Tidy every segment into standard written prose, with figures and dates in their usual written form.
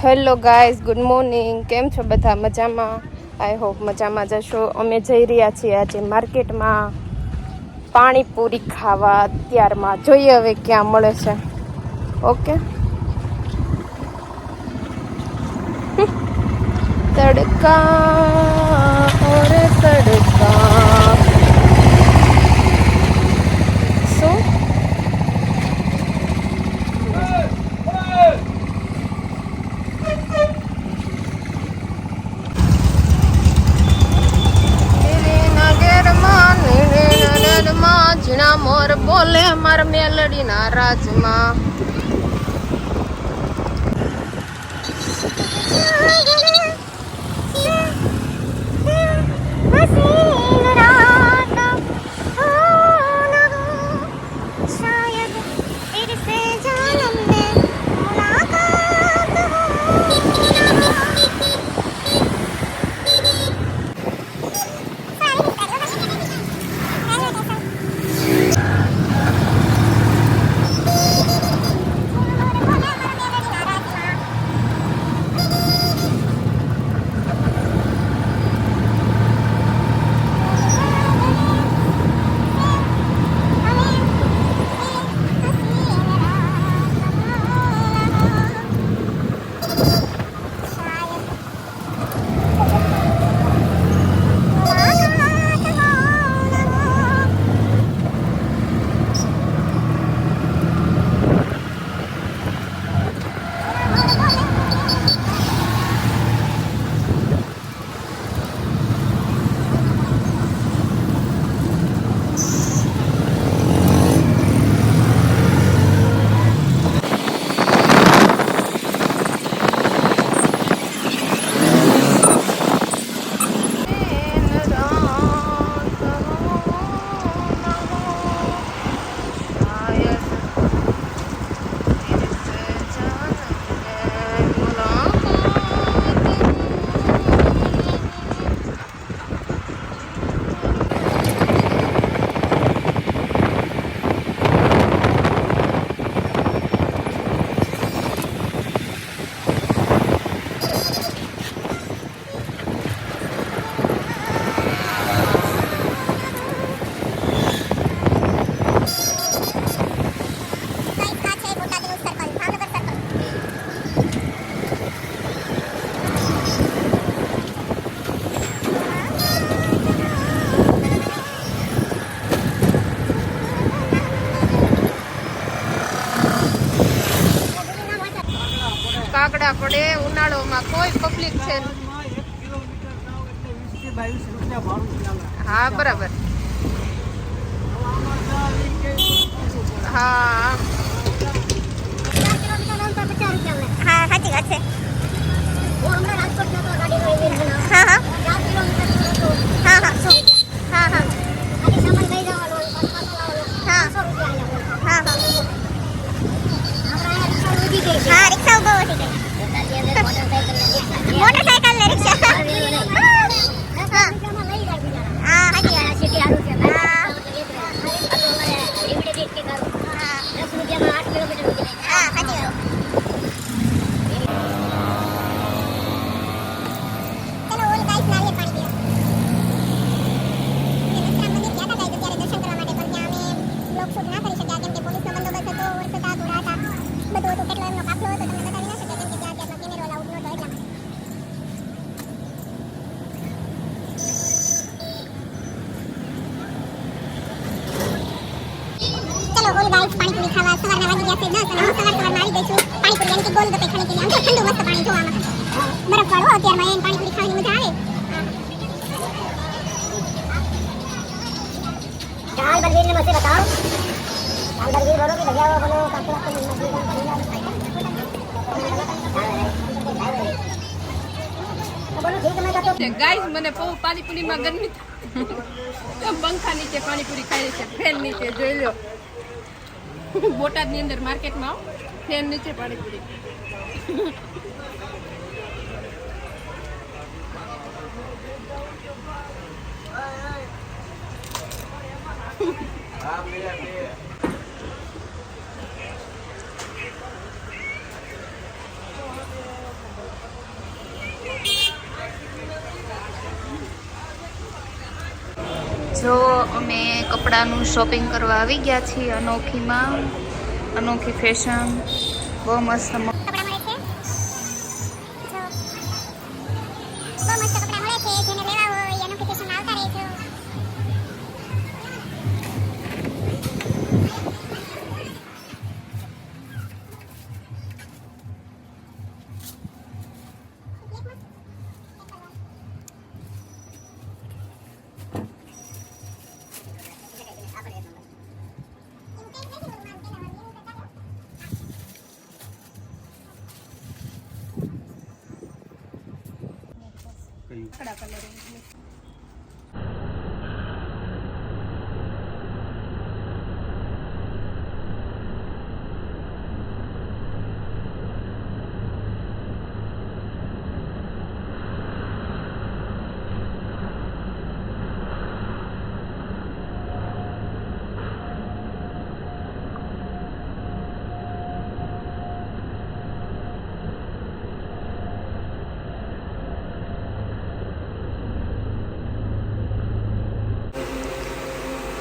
Hello guys, good morning. કેમ છો બધા? મજામાં? આઈ હોપ મજામાં જશો. અમે જઈ રહ્યા છીએ આજે માર્કેટમાં પાણીપુરી ખાવા. અત્યારમાં જોઈએ હવે ક્યાં મળે છે. ઓકે. તડકા ઓરે તડકા. શું? ઝીણા મોર બોલે માર મેલડી ના રાજમાં. કાકડા પડે ઉનાળોમાં કોઈ પબ્લિક છે. હા બરાબર. હા હા સાચી વાત છે. હા હા હા હા હા હા હા રિક્ષા ઉભો વધી ગઈ. મોટરસાઇકલ ને રિક્ષા. હા સાચી વાત છે. હા સાચી વાત. પાણીપુરી ખાવા સવારના વાગી ગયા છે 10 અને સવારમાં આવી ગઈ છું પાણીપુરી યાની કે ગોલગપ્પે ખાને કે લીધે ઠંડુ મસ્ત પાણી જોવામાં બરફ વાળો અત્યારમાં એને પાણીપુરી ખાવાની મજા આવે. दाल बलवीर ने मुझे बताओ दाल बलवीर बोलो कि भैया वो बोलो काके आपको मछली का खरीदा तो बोलो ठीक है मैं कहता हूं ગાઈઝ, મને બહુ પાણીપુરીમાં ગરમી પંખા નીચે પાણીપુરી ખાઈ છે. ફેન નીચે જોઈ લો. બોટાદની અંદર માર્કેટમાં ફેન નીચે પાણીપુરી. અમે કપડાનું શોપિંગ કરવા આવી ગયા છીએ અનોખીમાં. અનોખી ફેશન બહુ મસ્ત કપડાં મળે છે. જો બહુ મસ્ત કપડાં મળે છે. જેને લેવા હોય એનું ફિકેશન આવતા રહેજો.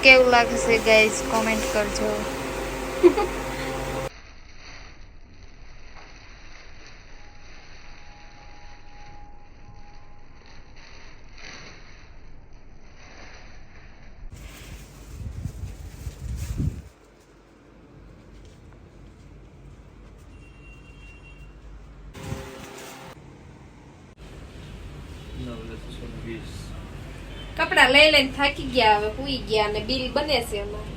કેવું લાગશે ગાઈસ કોમેન્ટ કરજો. કપડા લઈ લઈને થાકી ગયા, હવે પૂઈ ગયા અને બિલ બને છે અમારે.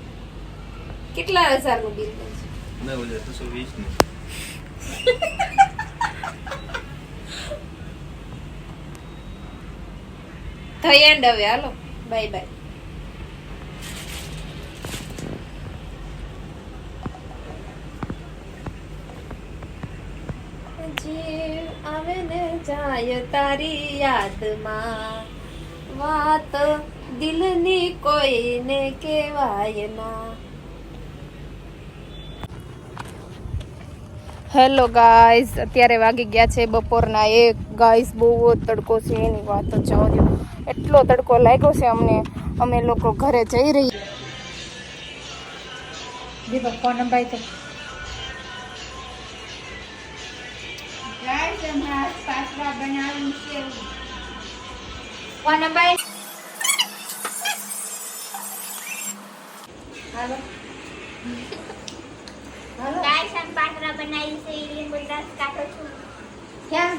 કેટલા હજારનું બિલ બને છે? 9,220 થઈ એન્ડ હવે હાલો બાય બાય. જીવ આવે ને જાય તારી યાદમાં, વાત દિલની કોઈને કહેવાય ના. હેલો ગાઈઝ, અત્યારે વાગી ગયા છે બપોરના 1. ગાઈઝ બહુ જ તડકો છે, એની વાત જ જવા દો. એટલો તડકો લાગ્યો છે અમને. અમે લોકો ઘરે જઈ રહી. દીપક ફોન નંબર તો ગાઈઝ હમણાં પાસ્તા બનાવવાનું છે. ફોન નંબર હાલો હાલો ગાઈસ हम पात्रा बनाई से ये बोलता काटो છું. ક્યાં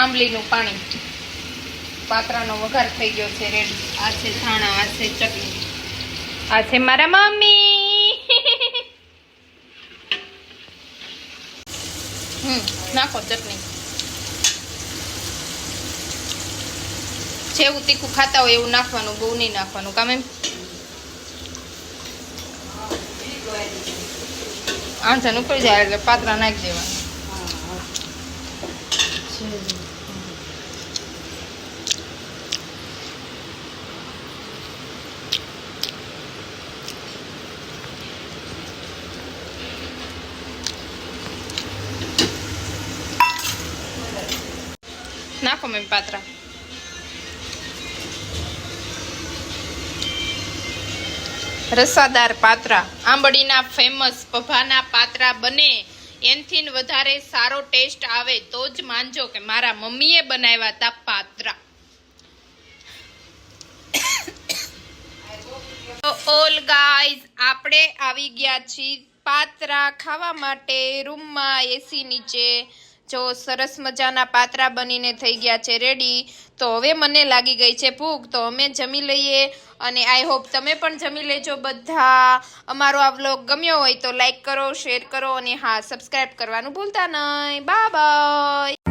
આંબલીનું પાણી. પાત્રાનો વઘાર થઈ ગયો છે રેડી. આ છે ધાણા, આ છે ચટણી, આ છે મારા મમ્મી. નાખો ચટણી. જેવું તીખું ખાતા હોય એવું નાખવાનું, બહુ નહીં નાખવાનું. કામ એમ આંધન ઉપર જાય એટલે પાત્રા નાખી દેવાનું. નાખો મેં પાત્રા. રસાદાર પાત્રા, આંબડીના ફેમસ પભાના પાત્રા બને એનથી વધારે સારો ટેસ્ટ આવે તો જ માનજો કે મારા મમ્મીએ બનાવ્યા હતા પાત્રા. ઓલ ગાઈઝ, આપણે આવી ગયા છીએ પાત્રા ખાવા માટે રૂમમાં એસી નીચે. જો સરસ મજાના પાત્રા બનીને થઈ ગયા છે રેડી. તો હવે મને લાગી ગઈ છે ભૂખ, તો અમે જમી લઈએ અને આઈ હોપ તમે પણ જમી લેજો બધા. અમારો આ વ્લોગ ગમ્યો હોય તો લાઈક કરો, શેર કરો અને હા, સબસ્ક્રાઈબ કરવાનું ભૂલતા નહીં. Bye bye.